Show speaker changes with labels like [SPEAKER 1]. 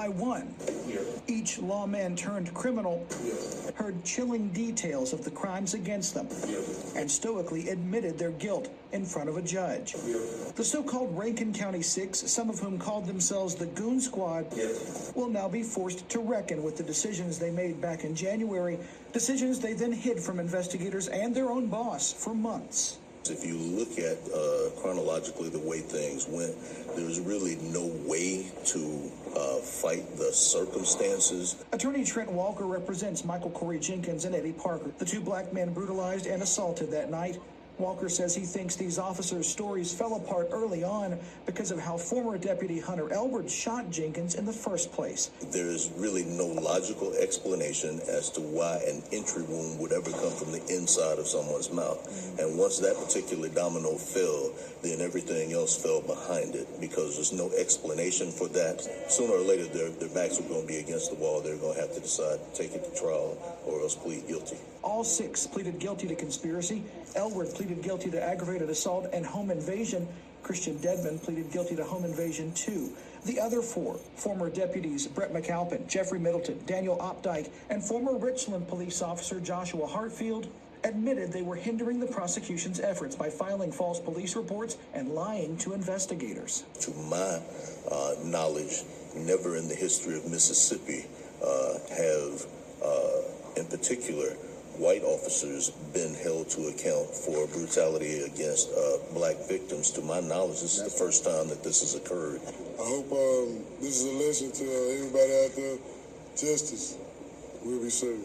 [SPEAKER 1] I won. Each lawman turned criminal heard chilling details of the crimes against them and stoically admitted their guilt in front of a judge. The so-called Rankin County Six, some of whom called themselves the Goon Squad, will now be forced to reckon with the decisions they made back in January, decisions they then hid from investigators and their own boss for months.
[SPEAKER 2] If you look at chronologically the way things went, there's really no way to fight the circumstances.
[SPEAKER 1] Attorney Trent Walker represents Michael Corey Jenkins and Eddie Parker, the two black men brutalized and assaulted that night. Walker says he thinks these officers' stories fell apart early on because of how former Deputy Hunter Elbert shot Jenkins in the first place.
[SPEAKER 2] There is really no logical explanation as to why an entry wound would ever come from the inside of someone's mouth. And once that particular domino fell, then everything else fell behind it because there's no explanation for that. Sooner or later, their backs are going to be against the wall. They're going to have to decide to take it to trial or else plead guilty.
[SPEAKER 1] All six pleaded guilty to conspiracy. Elwood pleaded guilty to aggravated assault and home invasion. Christian Dedman pleaded guilty to home invasion too. The other four, former deputies Brett McAlpin, Jeffrey Middleton, Daniel Opdyke, and former Richland police officer Joshua Hartfield, admitted they were hindering the prosecution's efforts by filing false police reports and lying to investigators.
[SPEAKER 2] To my knowledge, never in the history of Mississippi have, in particular, white officers been held to account for brutality against black victims. To my knowledge, this is the first time that this has occurred.
[SPEAKER 3] I hope this is a lesson to everybody out there. Justice will be served.